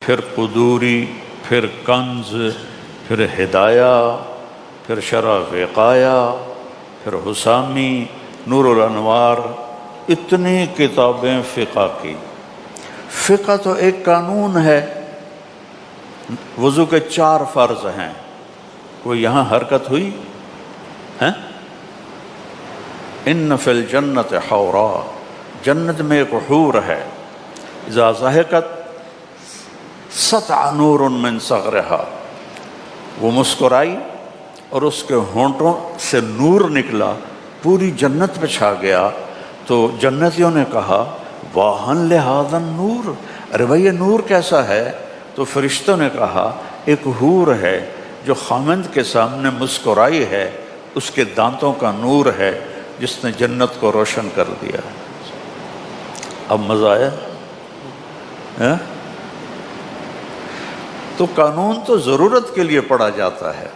پھر قدوری، پھر کنز، پھر ہدایہ، پھر شرح وقایہ، پھر حسامی، نور الانوار، اتنی کتابیں فقہ کی۔ فقہ تو ایک قانون ہے، وضو کے 4 فرض ہیں، کوئی یہاں حرکت ہوئی ہے؟ ان فی الجنت حورا، جنت میں ایک حور ہے، اذا ضحکت سطع نور من صغرہا، وہ مسکرائی اور اس کے ہونٹوں سے نور نکلا، پوری جنت پہ چھا گیا۔ تو جنتیوں نے کہا واہن لہذا النور، ارے بھائی یہ نور کیسا ہے؟ تو فرشتوں نے کہا ایک حور ہے جو خامند کے سامنے مسکرائی ہے، اس کے دانتوں کا نور ہے جس نے جنت کو روشن کر دیا۔ اب مزہ آیا؟ ہاں؟ تو قانون تو ضرورت کے لیے پڑھا جاتا ہے،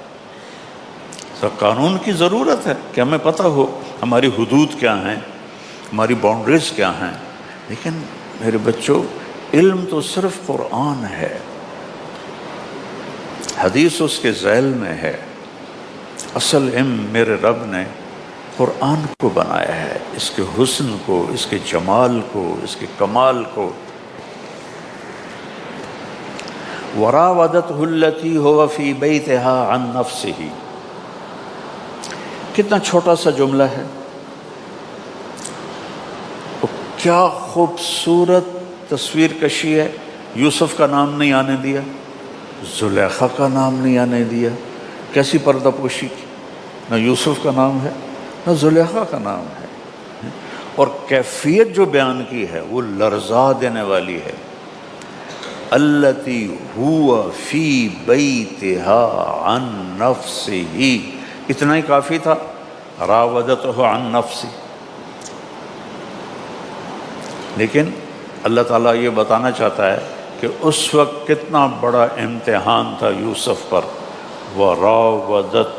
تو قانون کی ضرورت ہے کہ ہمیں پتہ ہو ہماری حدود کیا ہیں، ہماری باؤنڈریز کیا ہیں۔ لیکن میرے بچوں، علم تو صرف قرآن ہے، حدیث اس کے ذیل میں ہے۔ اصل علم میرے رب نے قرآن کو بنایا ہے، اس کے حسن کو، اس کے جمال کو، اس کے کمال کو۔ وراودته التي هو في بيتها عن نفسه، کتنا چھوٹا سا جملہ ہے، کیا خوبصورت تصویر کشی ہے۔ یوسف کا نام نہیں آنے دیا، زلیخا کا نام نہیں آنے دیا، کیسی پردہ پوشی کی، نہ یوسف کا نام ہے نہ زلیخا کا نام ہے، اور کیفیت جو بیان کی ہے وہ لرزا دینے والی ہے۔ التی ہوا فی بیتہا عن نفسہ، اتنا ہی کافی تھا، راودتہ عن نفسہ۔ لیکن اللہ تعالیٰ یہ بتانا چاہتا ہے کہ اس وقت کتنا بڑا امتحان تھا یوسف پر۔ وراودت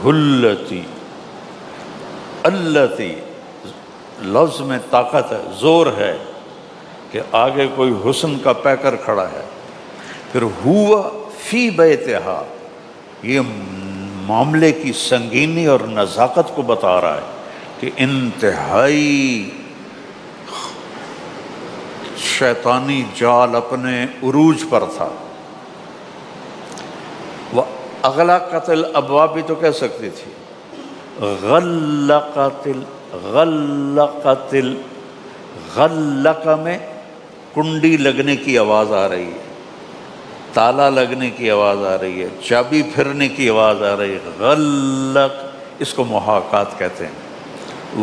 التی، التی لفظ میں طاقت ہے، زور ہے کہ آگے کوئی حسن کا پیکر کھڑا ہے۔ پھر ہوا فی بیتہا، یہ معاملے کی سنگینی اور نزاکت کو بتا رہا ہے کہ انتہائی شیطانی جال اپنے عروج پر تھا۔ اغلقت الابواب بھی تو کہہ سکتی تھی، غلق میں کنڈی لگنے کی آواز آ رہی ہے، تالا لگنے کی آواز آ رہی ہے، چابی پھرنے کی آواز آ رہی ہے۔ غلق، اس کو محاکات کہتے ہیں۔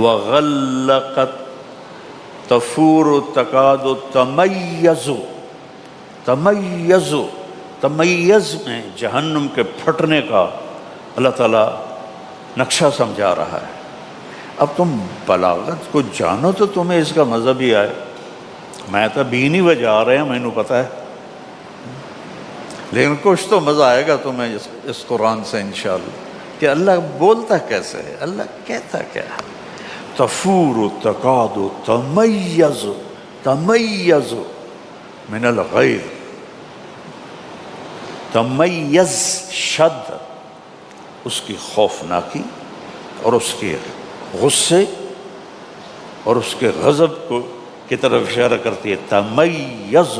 وغلقت تفور تکاد تمیز، تمیز، تمیز میں جہنم کے پھٹنے کا اللہ تعالیٰ نقشہ سمجھا رہا ہے۔ اب تم بلاغت کو جانو تو تمہیں اس کا مزہ بھی آئے۔ میں تو بینی بجا رہے ہیں، میں نے پتہ ہے، لیکن کچھ تو مزہ آئے گا تمہیں اس قرآن سے انشاءاللہ، کہ اللہ بولتا کیسے ہے، اللہ کہتا کیا ہے۔ تفور تکاد تمیز، تمیز من الغیظ، تمیز شد، اس کی خوفناکی اور اس کے غصے اور اس کے غضب کو کی طرف اشارہ کرتی ہے۔ تمیز،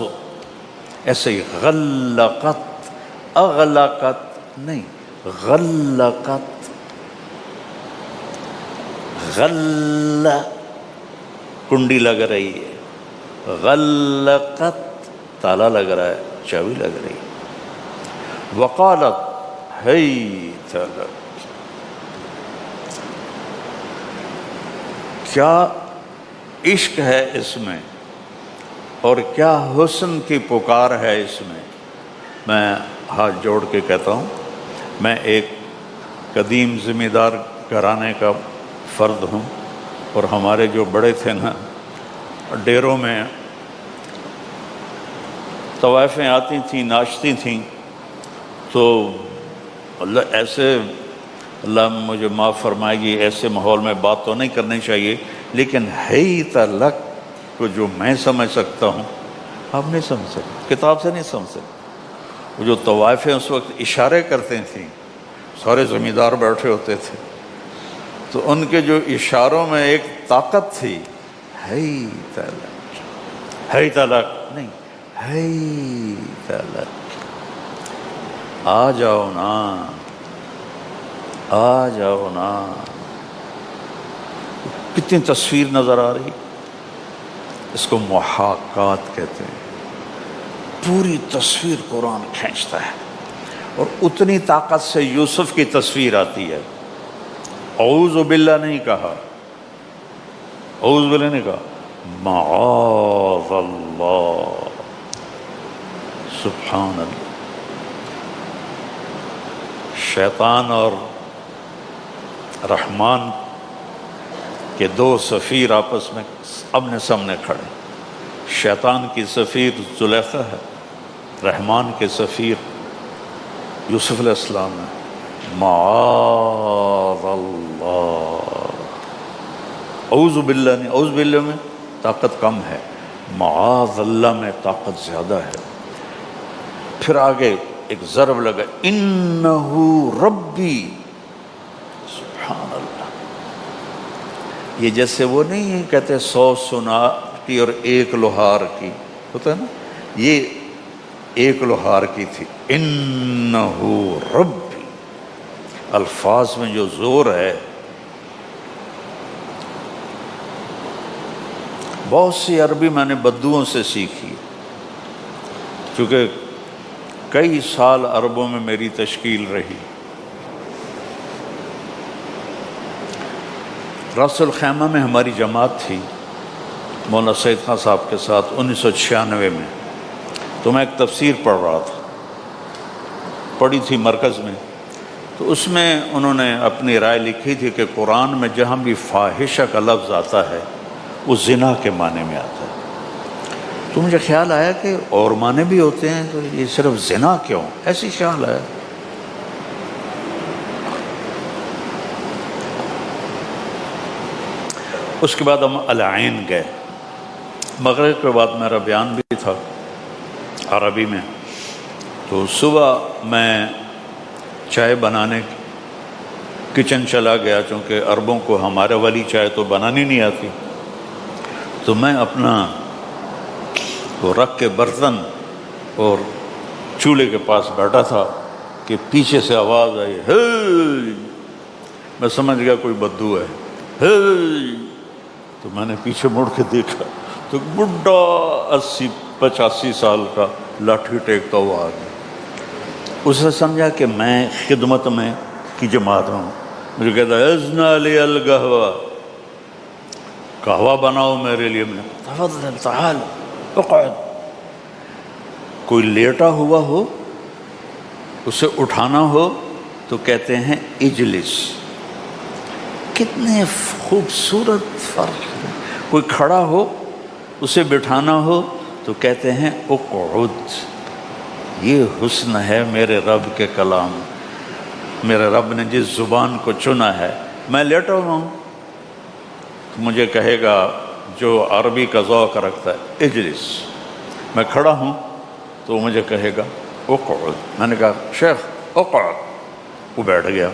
ایسے ہی غلقت، اغلقت نہیں، غلقت، غل کنڈی لگ رہی ہے، غلقت تالا لگ رہا ہے، چابی لگ رہی ہے۔ وقالت حیت لک، کیا عشق ہے اس میں اور کیا حسن کی پکار ہے اس میں۔ میں ہاتھ جوڑ کے کہتا ہوں، میں ایک قدیم ذمہ دار گھرانے کا فرد ہوں، اور ہمارے جو بڑے تھے نا، ڈیروں میں طوائفیں آتی تھیں، ناچتی تھیں، تو اللہ ایسے، اللہ مجھے معاف فرمائے گی، ایسے ماحول میں بات تو نہیں کرنی چاہیے، لیکن حیت لک کو جو میں سمجھ سکتا ہوں آپ نہیں سمجھ سکتے، کتاب سے نہیں سمجھ سکتے۔ وہ جو طوائفیں اس وقت اشارے کرتے تھیں، سارے زمیندار بیٹھے ہوتے تھے، تو ان کے جو اشاروں میں ایک طاقت تھی، ہی تلک نہیں، ہی تلک، آ جاؤ نا، آ جاؤ نا۔ کتنی تصویر نظر آ رہی، اس کو محاکات کہتے ہیں۔ پوری تصویر قرآن کھینچتا ہے، اور اتنی طاقت سے یوسف کی تصویر آتی ہے۔ اعوذ باللہ نہیں کہا، اعوذ باللہ نہیں کہا، معاذ اللہ، سبحان اللہ۔ شیطان اور رحمان کے دو سفیر آپس میں آمنے سامنے کھڑے، شیطان کی سفیر زلیخا ہے، رحمان کے سفیر یوسف علیہ السلام ہے۔ معاذ اللہ، اعوذ باللہ نہیں، اعوذ باللہ میں طاقت کم ہے، معاذ اللہ میں طاقت زیادہ ہے۔ پھر آگے ایک ضرب لگا، انہو ربی، سبحان اللہ۔ یہ جیسے وہ نہیں کہتے 100 سوناٹی اور 1 لوہار کی، ہوتا ہے نا، یہ 1 لوہار کی تھی، انہو ربی۔ الفاظ میں جو زور ہے، بہت سی عربی میں نے بدوؤں سے سیکھی، چونکہ کئی سال عربوں میں میری تشکیل رہی۔ راس الخیمہ میں ہماری جماعت تھی مولانا سید خان صاحب کے ساتھ 1996 میں، تو میں ایک تفسیر پڑھ رہا تھا، پڑھی تھی مرکز میں، تو اس میں انہوں نے اپنی رائے لکھی تھی کہ قرآن میں جہاں بھی فاحشہ کا لفظ آتا ہے وہ زنا کے معنی میں آتا ہے۔ تو مجھے خیال آیا کہ اور معنی بھی ہوتے ہیں، تو یہ صرف زنا کیوں، ایسی خیال آیا۔ اس کے بعد ہم العین گئے، مغرب کے بعد میرا بیان بھی تھا عربی میں، تو صبح میں چائے بنانے کچن چلا گیا، چونکہ عربوں کو ہمارے والی چائے تو بنانی نہیں آتی، تو میں اپنا وہ رکھ کے برتن اور چولہے کے پاس بیٹھا تھا کہ پیچھے سے آواز آئی، ہے، میں سمجھ گیا کوئی بدو ہے، ہے، تو میں نے پیچھے مڑ کے دیکھا تو بڈھا 80-85 سال کا لاٹھی ٹیکتا ہوا آ گیا۔ اس نے سمجھا کہ میں خدمت میں کی جماعت ہوں، مجھے کہتا ہے ازنا لی القہوہ، قہوہ بناؤ میرے لیے۔ میں تفضل تعال اقعد۔ کوئی لیٹا ہوا ہو، اسے اٹھانا ہو تو کہتے ہیں اجلس۔ کتنے خوبصورت فرق ہے۔ کوئی کھڑا ہو، اسے بٹھانا ہو تو کہتے ہیں اقعد۔ یہ حسن ہے میرے رب کے کلام، میرے رب نے جس زبان کو چنا ہے۔ میں لیٹا ہوا ہوں تو مجھے کہے گا جو عربی کا ذوق رکھتا ہے اجلس، میں کھڑا ہوں تو مجھے کہے گا اقعد۔ میں نے کہا شیخ اقعد، وہ بیٹھ گیا۔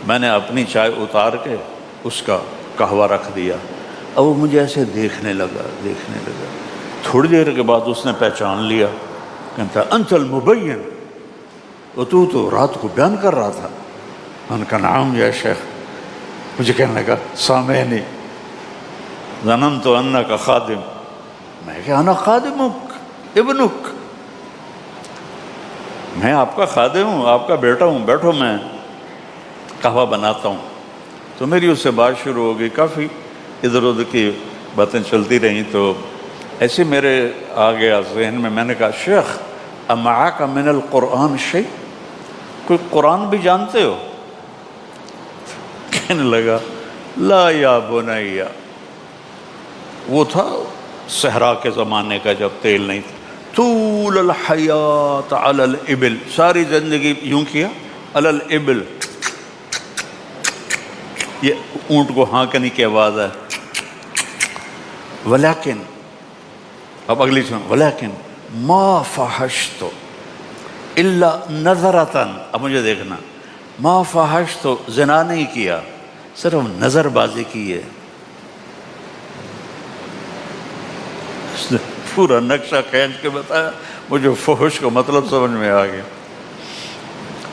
میں نے اپنی چائے اتار کے اس کا قہوہ رکھ دیا، اب وہ مجھے ایسے دیکھنے لگا۔ تھوڑی دیر کے بعد اس نے پہچان لیا، کہتا انت المبین، تو رات کو بیان کر رہا تھا۔ میں نے کہا نعم یا شیخ۔ مجھے کہنے لگا سامعینی ظننت انک خادم۔ میں کہا انا خادمک ابنک، میں آپ کا خادم ہوں، آپ کا بیٹا ہوں، بیٹھو میں قہوہ بناتا ہوں۔ تو میری اس سے بات شروع ہو گئی، کافی ادھر ادھر کی باتیں چلتی رہیں، تو ایسے میرے آ گیا ذہن میں نے کہا شیخ امعاک من القرآن شیء، کوئی قرآن بھی جانتے ہو؟ کہنے لگا لا یا بنیا۔ وہ تھا صحرا کے زمانے کا جب تیل نہیں تھا۔ طول الحیات علی الابل، ساری زندگی یوں کیا علی الابل، یہ اونٹ کو ہانکنے کی آواز ہے۔ ولیکن، اب اگلی سن، ولیکن ما فحشت الا نظرتن، اب مجھے دیکھنا، ما فحشت زنا نہیں کیا، صرف نظر بازی کی ہے. اس نے پورا نقشہ کھینچ کے بتایا، مجھے فحش کا مطلب سمجھ میں آ گیا.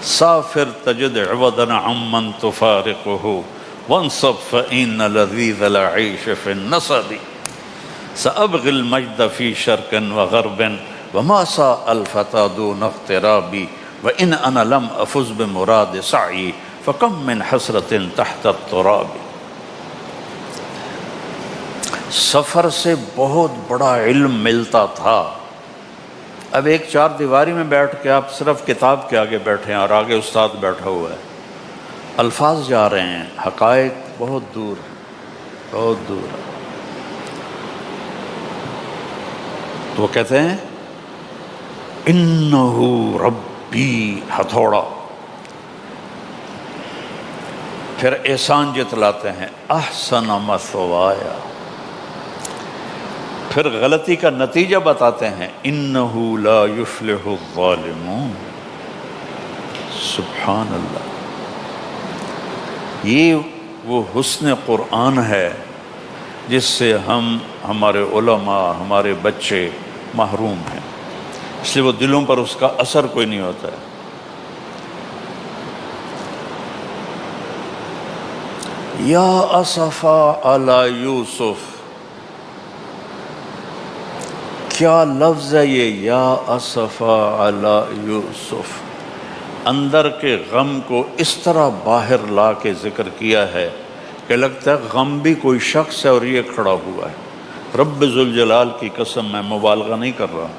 سافر تجد عوضا عمن تفارقه وانصب فإن لذيذ العيش في النصب سأبغي المجد في شرق وغرب وما ساء الفتى دون اغترابي وإن أنا لم أفز بمراد سعي فكم من حسرة تحت التراب. سفر سے بہت بڑا علم ملتا تھا. اب ایک چار دیواری میں بیٹھ کے آپ صرف کتاب کے آگے بیٹھے ہیں اور آگے استاد بیٹھا ہوا ہے، الفاظ جا رہے ہیں، حقائق بہت دور، بہت دور. تو وہ کہتے ہیں انہو ربی، ہتھوڑا. پھر احسان جتلاتے ہیں، احسن مثوایا. پھر غلطی کا نتیجہ بتاتے ہیں، انہو لا یفلح الظالمون. سبحان اللہ. یہ وہ حسن قرآن ہے جس سے ہم، ہمارے علماء، ہمارے بچے محروم ہیں، اس لیے وہ دلوں پر اس کا اثر کوئی نہیں ہوتا ہے. یا اسفا علی یوسف، کیا لفظ ہے یہ، یا اسفا علی یوسف. اندر کے غم کو اس طرح باہر لا کے ذکر کیا ہے کہ لگتا ہے غم بھی کوئی شخص ہے اور یہ کھڑا ہوا ہے. رب ذوالجلال کی قسم، میں مبالغہ نہیں کر رہا.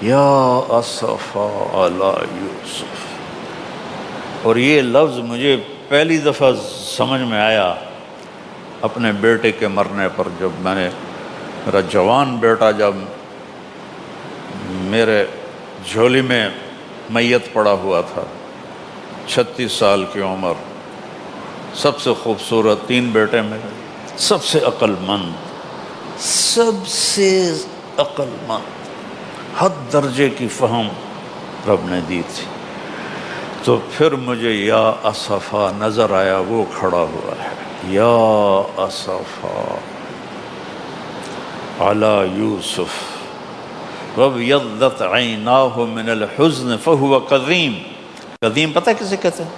یا اسفا علی یوسف. اور یہ لفظ مجھے پہلی دفعہ سمجھ میں آیا اپنے بیٹے کے مرنے پر، جب میں نے، میرا جوان بیٹا جب میرے جھولی میں میت پڑا ہوا تھا، 36 سال کی عمر، سب سے خوبصورت، 3 بیٹے میرے، سب سے عقل مند، سب سے عقل مند، حد درجے کی فہم رب نے دی تھی. تو پھر مجھے یا اسفا نظر آیا، وہ کھڑا ہوا ہے. یا اسفا علی یوسف وابیضت عیناہ من الحزن فہو کظیم. کظیم پتہ ہے کسے کہتے ہیں؟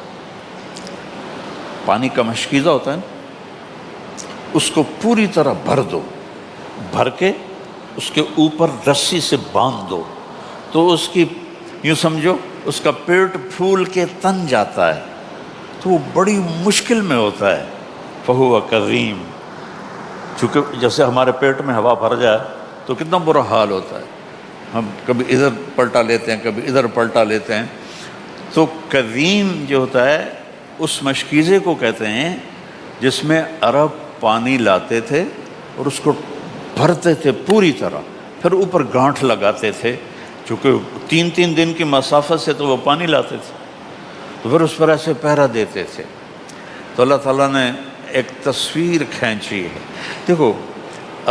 پانی کا مشکیزہ ہوتا ہے نا، اس کو پوری طرح بھر دو، بھر کے اس کے اوپر رسی سے باندھ دو تو اس کی، یوں سمجھو اس کا پیٹ پھول کے تن جاتا ہے، تو وہ بڑی مشکل میں ہوتا ہے. فہو کظیم. چونکہ جیسے ہمارے پیٹ میں ہوا بھر جائے تو کتنا برا حال ہوتا ہے، ہم کبھی ادھر پلٹا لیتے ہیں، کبھی ادھر پلٹا لیتے ہیں. تو کظیم جو ہوتا ہے اس مشکیزے کو کہتے ہیں جس میں عرب پانی لاتے تھے اور اس کو بھرتے تھے پوری طرح، پھر اوپر گانٹھ لگاتے تھے، چونکہ 3 دن کی مسافت سے تو وہ پانی لاتے تھے، تو پھر اس پر ایسے پہرا دیتے تھے. تو اللہ تعالیٰ نے ایک تصویر کھینچی ہے. دیکھو،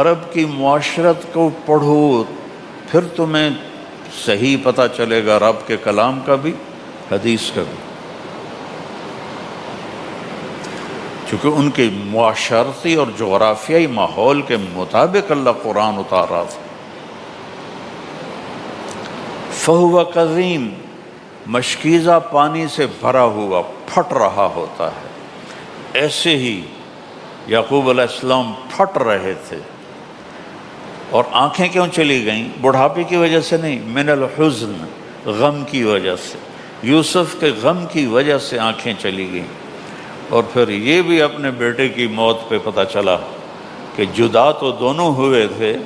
عرب کی معاشرت کو پڑھو پھر تمہیں صحیح پتہ چلے گا رب کے کلام کا بھی، حدیث کا بھی. چونکہ ان کے معاشرتی اور جغرافیائی ماحول کے مطابق اللہ قرآن اتار رہا تھا. فہو کظیم، مشکیزہ پانی سے بھرا ہوا، پھٹ رہا ہوتا ہے. ایسے ہی یعقوب علیہ السلام پھٹ رہے تھے. اور آنکھیں کیوں چلی گئیں؟ بڑھاپے کی وجہ سے نہیں، من الحزن، غم کی وجہ سے. یوسف کے غم کی وجہ سے آنکھیں چلی گئیں. اور پھر یہ بھی اپنے بیٹے کی موت پہ پتہ چلا کہ جدا تو دونوں ہوئے تھے،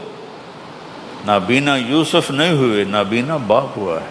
نابینا یوسف نہیں ہوئے، نابینا باپ ہوا ہے.